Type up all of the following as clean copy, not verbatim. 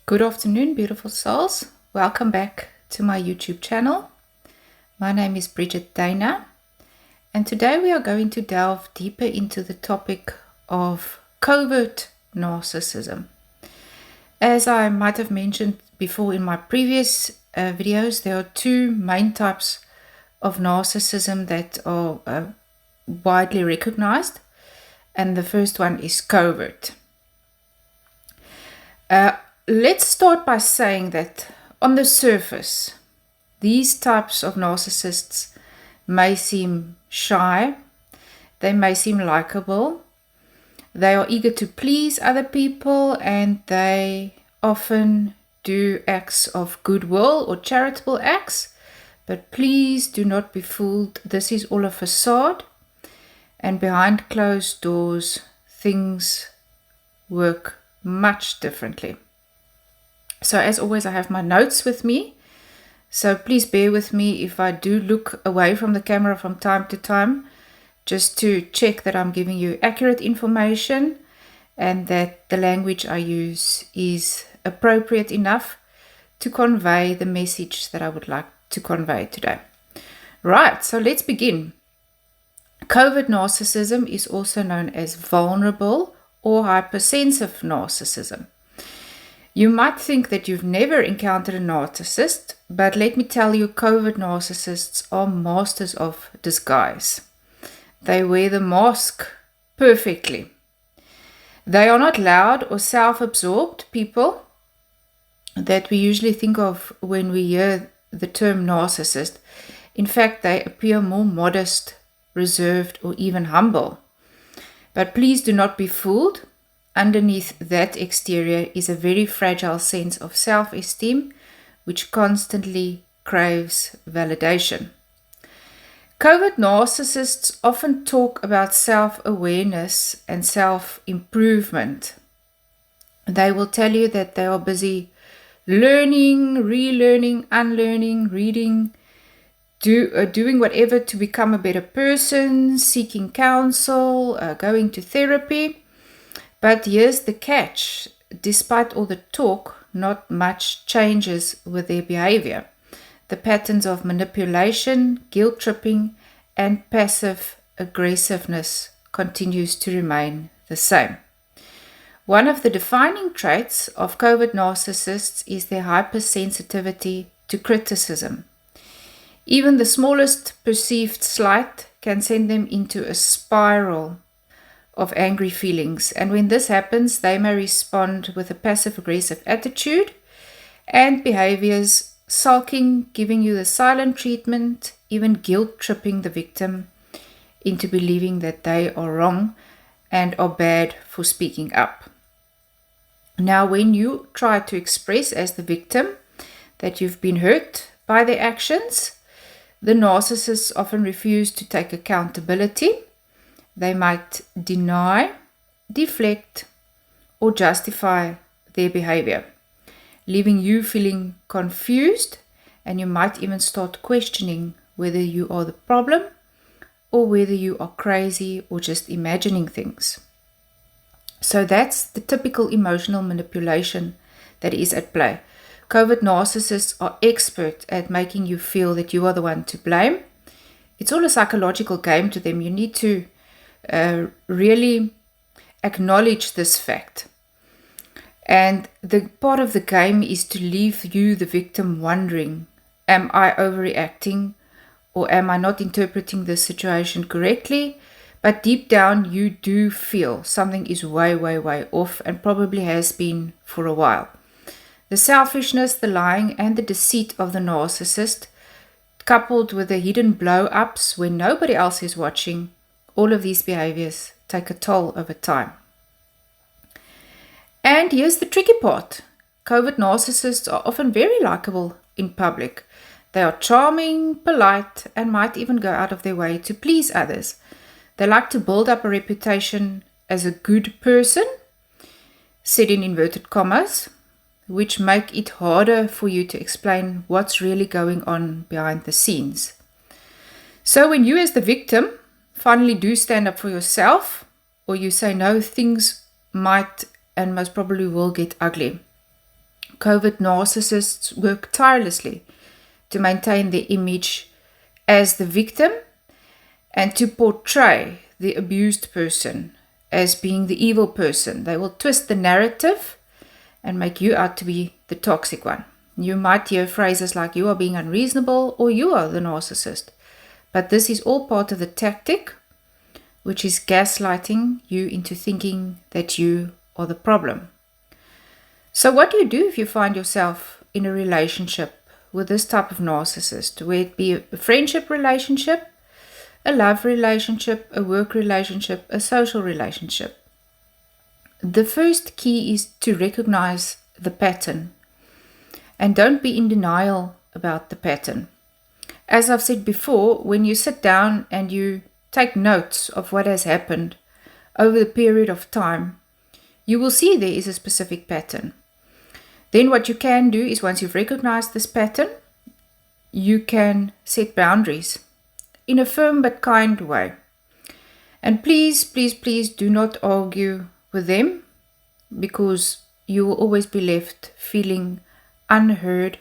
Good afternoon, beautiful souls. Welcome back to my YouTube channel. My name is Bridget Dana, and today we are going to delve deeper into the topic of covert narcissism. As I might have mentioned before in my previous videos, there are two main types of narcissism that are widely recognized, and the first one is covert. Let's start by saying that on the surface, these types of narcissists may seem shy, they may seem likable, they are eager to please other people, and they often do acts of goodwill or charitable acts. But please do not be fooled. This is all a facade, and behind closed doors, things work much differently. So as always, I have my notes with me. So please bear with me if I do look away from the camera from time to time, just to check that I'm giving you accurate information and that the language I use is appropriate enough to convey the message that I would like to convey today. Right, so let's begin. Covert narcissism is also known as vulnerable or hypersensitive narcissism. You might think that you've never encountered a narcissist, but let me tell you, covert narcissists are masters of disguise. They wear the mask perfectly. They are not loud or self-absorbed people that we usually think of when we hear the term narcissist. In fact, they appear more modest, reserved, or even humble. But please do not be fooled. Underneath that exterior is a very fragile sense of self-esteem, which constantly craves validation. Covert narcissists often talk about self-awareness and self-improvement. They will tell you that they are busy learning, relearning, unlearning, reading, doing whatever to become a better person, seeking counsel, going to therapy. But here's the catch. Despite all the talk, not much changes with their behavior. The patterns of manipulation, guilt tripping, and passive-aggressiveness continues to remain the same. One of the defining traits of covert narcissists is their hypersensitivity to criticism. Even the smallest perceived slight can send them into a spiral of angry feelings, and when this happens, they may respond with a passive-aggressive attitude and behaviors, sulking, giving you the silent treatment, even guilt-tripping the victim into believing that they are wrong and are bad for speaking up. Now, when you try to express as the victim that you've been hurt by their actions, the narcissists often refuse to take accountability. They might deny, deflect, or justify their behavior, leaving you feeling confused, and you might even start questioning whether you are the problem or whether you are crazy or just imagining things. So that's the typical emotional manipulation that is at play. Covert narcissists are expert at making you feel that you are the one to blame. It's all a psychological game to them. You need to really acknowledge this fact. And the part of the game is to leave you, the victim, wondering, am I overreacting or am I not interpreting the situation correctly? But deep down, you do feel something is way, way, way off, and probably has been for a while. The selfishness, the lying, and the deceit of the narcissist, coupled with the hidden blow-ups when nobody else is watching, all of these behaviors take a toll over time. And here's the tricky part. Covert narcissists are often very likable in public. They are charming, polite, and might even go out of their way to please others. They like to build up a reputation as a good person, said in inverted commas, which make it harder for you to explain what's really going on behind the scenes. So when you as the victim finally do stand up for yourself, or you say no, things might and most probably will get ugly. Covert narcissists work tirelessly to maintain their image as the victim and to portray the abused person as being the evil person. They will twist the narrative and make you out to be the toxic one. You might hear phrases like you are being unreasonable or you are the narcissist. But this is all part of the tactic, which is gaslighting you into thinking that you are the problem. So what do you do if you find yourself in a relationship with this type of narcissist, whether it be a friendship relationship, a love relationship, a work relationship, a social relationship? The first key is to recognize the pattern and don't be in denial about the pattern. As I've said before, when you sit down and you take notes of what has happened over the period of time, you will see there is a specific pattern. Then what you can do is, once you've recognized this pattern, you can set boundaries in a firm but kind way. And please, please, please do not argue with them, because you will always be left feeling unheard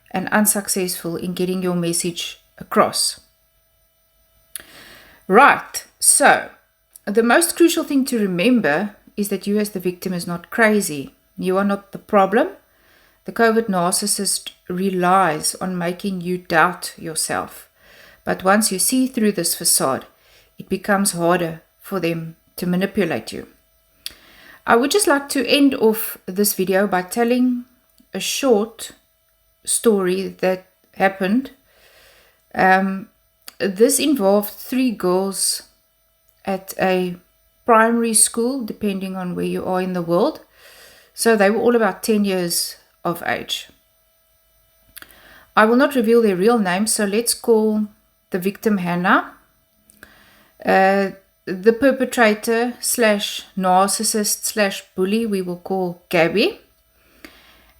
and unsuccessful in getting your message across. Right, so the most crucial thing to remember is that you as the victim is not crazy. You are not the problem. The covert narcissist relies on making you doubt yourself. But once you see through this facade, it becomes harder for them to manipulate you. I would just like to end off this video by telling a short story that happened. This involved 3 girls at a primary school, depending on where you are in the world. So they were all about 10 years of age. I will not reveal their real names, so let's call the victim Hannah. The perpetrator slash narcissist slash bully we will call Gabby.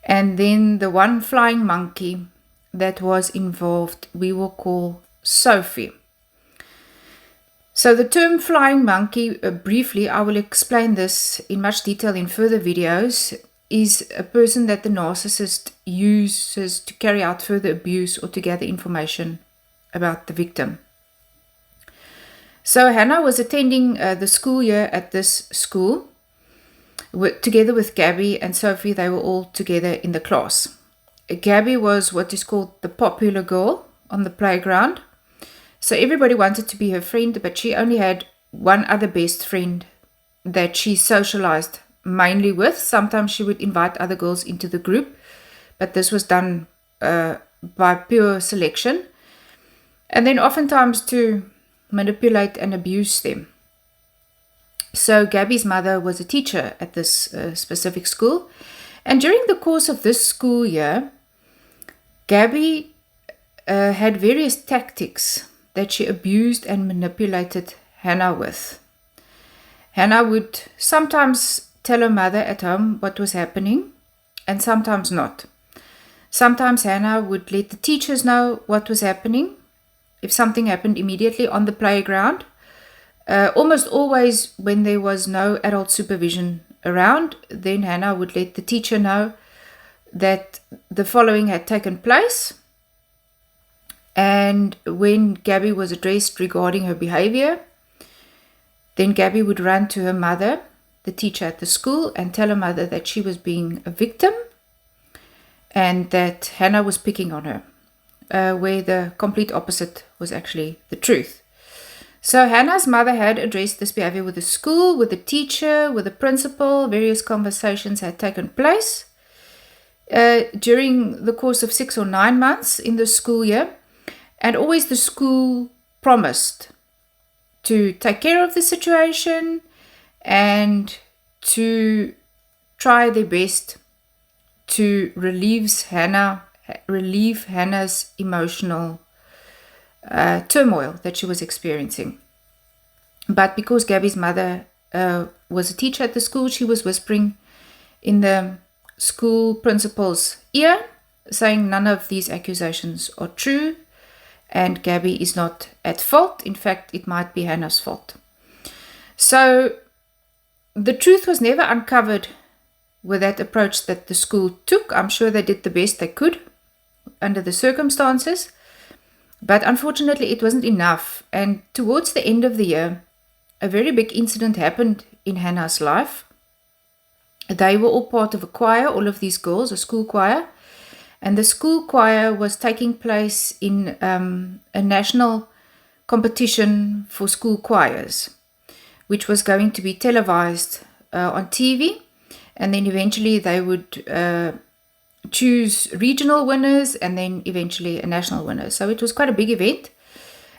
And then the one flying monkey that was involved we will call Sophie. So the term flying monkey, briefly, I will explain this in much detail in further videos, is a person that the narcissist uses to carry out further abuse or to gather information about the victim. So Hannah was attending the school year at this school. Together with Gabby and Sophie, they were all together in the class. Gabby was what is called the popular girl on the playground. So everybody wanted to be her friend, but she only had one other best friend that she socialized mainly with. Sometimes she would invite other girls into the group, but this was done by pure selection. And then oftentimes to manipulate and abuse them. So Gabby's mother was a teacher at this specific school. And during the course of this school year, Gabby had various tactics that she abused and manipulated Hannah with. Hannah would sometimes tell her mother at home what was happening, and sometimes not. Sometimes Hannah would let the teachers know what was happening. If something happened immediately on the playground, almost always when there was no adult supervision around, then Hannah would let the teacher know that the following had taken place. And when Gabby was addressed regarding her behavior, then Gabby would run to her mother, the teacher at the school, and tell her mother that she was being a victim and that Hannah was picking on her, where the complete opposite was actually the truth. So Hannah's mother had addressed this behavior with the school, with the teacher, with the principal. Various conversations had taken place during the course of 6 or 9 months in the school year. And always the school promised to take care of the situation and to try their best to relieve Hannah's emotional turmoil that she was experiencing. But because Gabby's mother was a teacher at the school, she was whispering in the school principal's ear, saying none of these accusations are true. And Gabby is not at fault. In fact, it might be Hannah's fault. So the truth was never uncovered with that approach that the school took. I'm sure they did the best they could under the circumstances. But unfortunately, it wasn't enough. And towards the end of the year, a very big incident happened in Hannah's life. They were all part of a choir, all of these girls, a school choir. And the school choir was taking place in a national competition for school choirs, which was going to be televised on TV. And then eventually they would choose regional winners and then eventually a national winner. So it was quite a big event.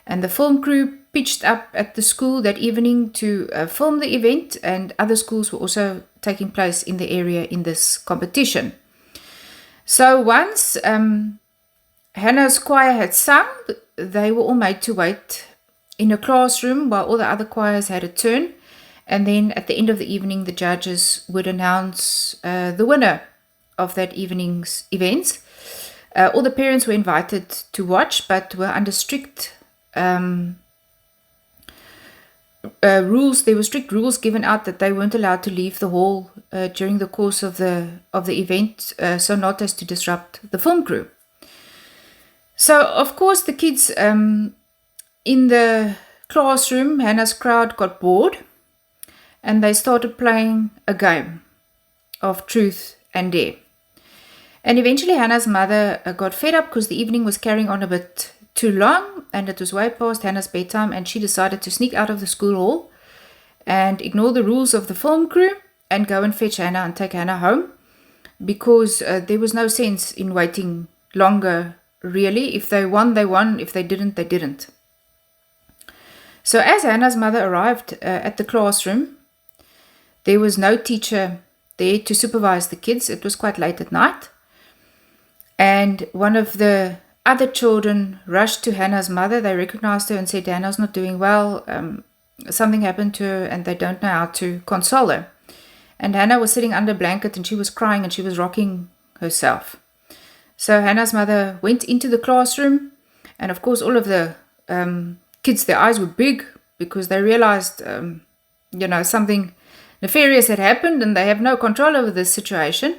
And the film crew pitched up at the school that evening to film the event, and other schools were also taking place in the area in this competition. So once Hannah's choir had sung, they were all made to wait in a classroom while all the other choirs had a turn. And then at the end of the evening, the judges would announce the winner of that evening's events. All the parents were invited to watch, but were under strict rules. There were strict rules given out that they weren't allowed to leave the hall during the course of the event, so not as to disrupt the film crew. So, of course, the kids in the classroom, Hannah's crowd, got bored, and they started playing a game of truth and dare. And eventually Hannah's mother got fed up because the evening was carrying on a bit too long, and it was way past Hannah's bedtime, and she decided to sneak out of the school hall and ignore the rules of the film crew and go and fetch Hannah and take Hannah home, because there was no sense in waiting longer, really. If they won, they won. If they didn't, they didn't. So as Hannah's mother arrived at the classroom, there was no teacher there to supervise the kids. It was quite late at night. And one of the other children rushed to Hannah's mother. They recognized her and said, Hannah's not doing well. Something happened to her and they don't know how to console her. And Hannah was sitting under a blanket and she was crying and she was rocking herself. So Hannah's mother went into the classroom, and of course all of the kids, their eyes were big because they realized, something nefarious had happened and they have no control over this situation.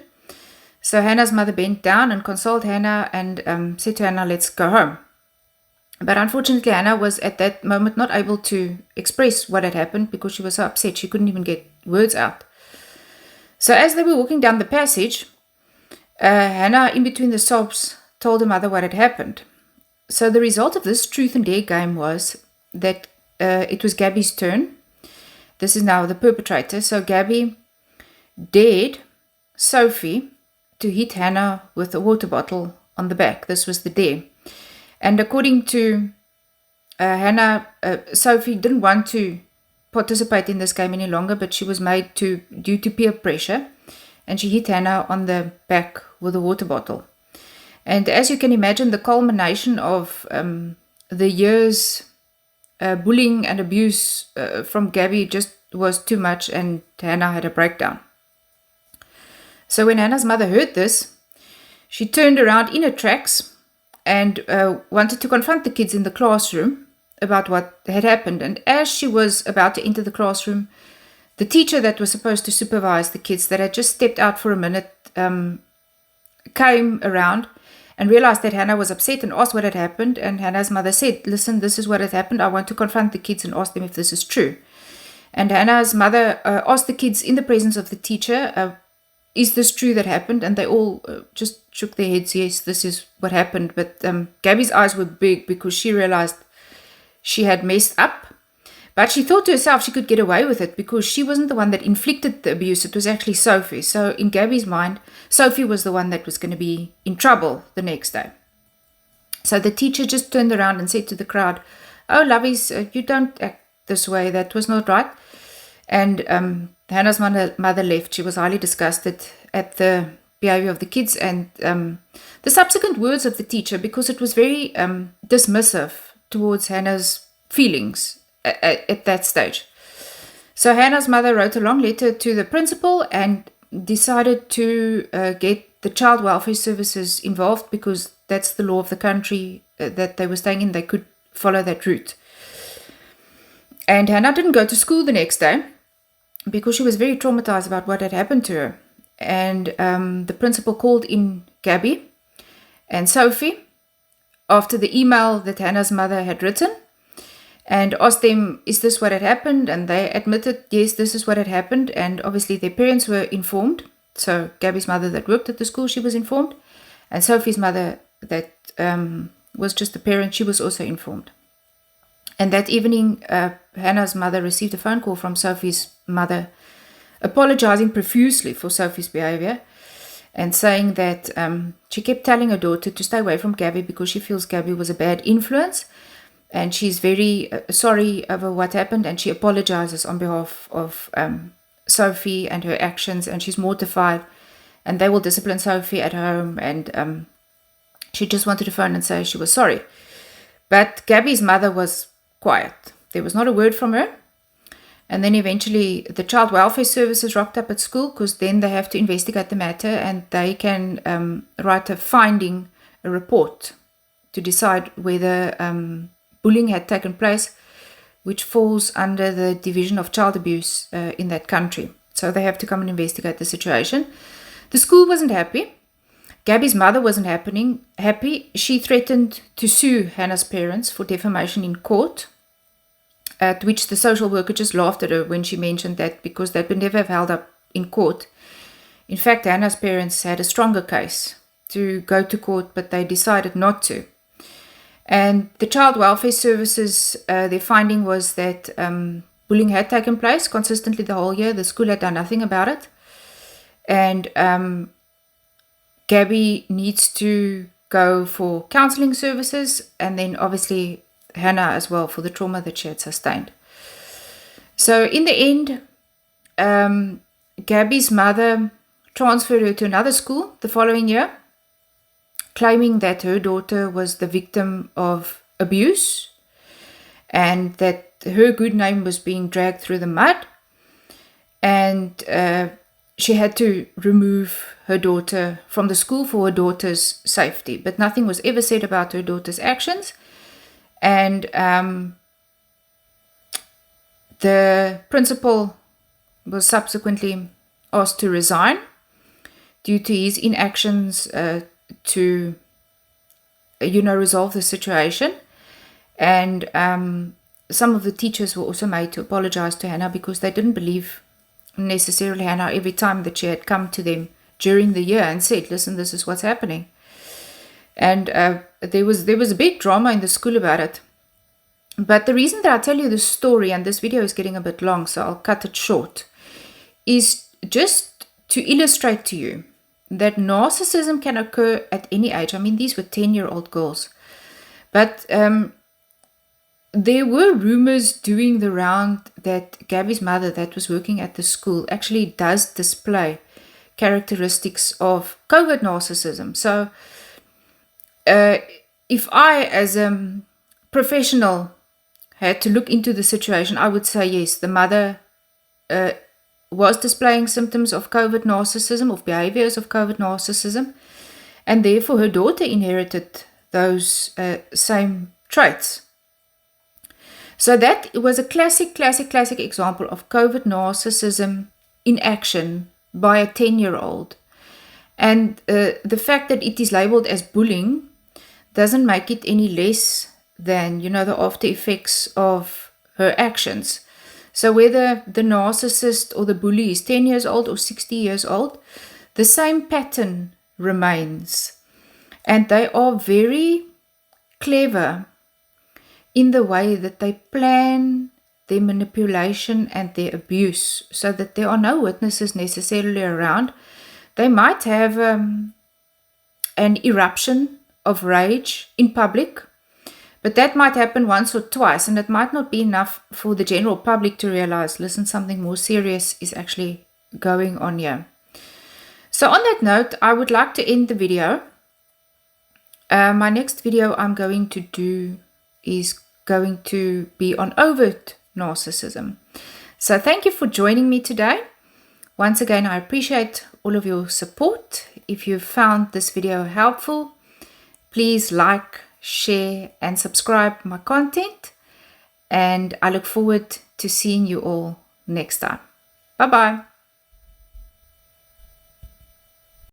So Hannah's mother bent down and consoled Hannah and said to Hannah, let's go home. But unfortunately, Hannah was at that moment not able to express what had happened because she was so upset she couldn't even get words out. So as they were walking down the passage, Hannah, in between the sobs, told her mother what had happened. So the result of this truth and dare game was that it was Gabby's turn. This is now the perpetrator. So Gabby dared Sophie to hit Hannah with a water bottle on the back. This was the dare. And according to Hannah, Sophie didn't want to participate in this game any longer, but she was made to due to peer pressure, and she hit Hannah on the back with a water bottle. And as you can imagine, the culmination of the years bullying and abuse from Gabby just was too much, and Hannah had a breakdown. So when Hannah's mother heard this, she turned around in her tracks and wanted to confront the kids in the classroom about what had happened. And as she was about to enter the classroom, the teacher that was supposed to supervise the kids, that had just stepped out for a minute, came around and realized that Hannah was upset and asked what had happened. And Hannah's mother said, listen, this is what had happened. I want to confront the kids and ask them if this is true. And Hannah's mother asked the kids in the presence of the teacher, is this true that happened? And they all just shook their heads, yes, this is what happened. But Gabby's eyes were big because she realized she had messed up. But she thought to herself she could get away with it because she wasn't the one that inflicted the abuse. It was actually Sophie. So in Gabby's mind, Sophie was the one that was going to be in trouble the next day. So the teacher just turned around and said to the crowd, oh, lovies, you don't act this way. That was not right. And Hannah's mother left. She was highly disgusted at the behavior of the kids and the subsequent words of the teacher, because it was very dismissive towards Hannah's feelings at that stage. So Hannah's mother wrote a long letter to the principal and decided to get the child welfare services involved, because that's the law of the country that they were staying in. They could follow that route. And Hannah didn't go to school the next day because she was very traumatized about what had happened to her. and the principal called in Gabby and Sophie after the email that Hannah's mother had written and asked them, is this what had happened? And they admitted, yes, this is what had happened. And obviously their parents were informed. So Gabby's mother that worked at the school, she was informed. And Sophie's mother that was just the parent, she was also informed. And that evening, Hannah's mother received a phone call from Sophie's mother apologizing profusely for Sophie's behavior and saying that she kept telling her daughter to stay away from Gabby because she feels Gabby was a bad influence. And she's very sorry over what happened, and she apologizes on behalf of Sophie and her actions, and she's mortified, and they will discipline Sophie at home, and she just wanted to phone and say she was sorry. But Gabby's mother was quiet. There was not a word from her. And then eventually the child welfare services rocked up at school, because then they have to investigate the matter, and they can write a report to decide whether bullying had taken place, which falls under the Division of Child Abuse in that country. So they have to come and investigate the situation. The school wasn't happy. Gabby's mother wasn't happy. She threatened to sue Hannah's parents for defamation in court, at which the social worker just laughed at her when she mentioned that, because that would never have held up in court. In fact, Hannah's parents had a stronger case to go to court, but they decided not to. And the child welfare services, their finding was that bullying had taken place consistently the whole year. The school had done nothing about it. And Gabby needs to go for counseling services, and then obviously Hannah as well for the trauma that she had sustained. So in the end, Gabby's mother transferred her to another school the following year, claiming that her daughter was the victim of abuse and that her good name was being dragged through the mud, and she had to remove her daughter from the school for her daughter's safety. But nothing was ever said about her daughter's actions. And the principal was subsequently asked to resign due to his inactions to resolve the situation. And some of the teachers were also made to apologize to Hannah, because they didn't believe necessarily Hannah every time that she had come to them during the year and said, listen, this is what's happening. And there was a big drama in the school about it. But the reason that I tell you this story, and this video is getting a bit long, so I'll cut it short, is just to illustrate to you that narcissism can occur at any age. I mean, these were 10-year-old girls. But there were rumors doing the round that Gabby's mother that was working at the school actually does display characteristics of covert narcissism. So if I, as a professional, had to look into the situation, I would say yes, the mother was displaying symptoms of covert narcissism, of behaviors of covert narcissism, and therefore her daughter inherited those same traits. So that was a classic example of covert narcissism in action by a 10-year-old. And the fact that it is labeled as bullying doesn't make it any less than, the after effects of her actions. So whether the narcissist or the bully is 10 years old or 60 years old, the same pattern remains. And they are very clever in the way that they plan their manipulation and their abuse, so that there are no witnesses necessarily around. They might have an eruption of rage in public, but that might happen once or twice, and it might not be enough for the general public to realize, listen, something more serious is actually going on here. So on that note, I would like to end the video. My next video I'm going to do is going to be on overt narcissism. So thank you for joining me today. Once again, I appreciate all of your support. If you found this video helpful, please like, share, and subscribe my content. And I look forward to seeing you all next time. Bye-bye.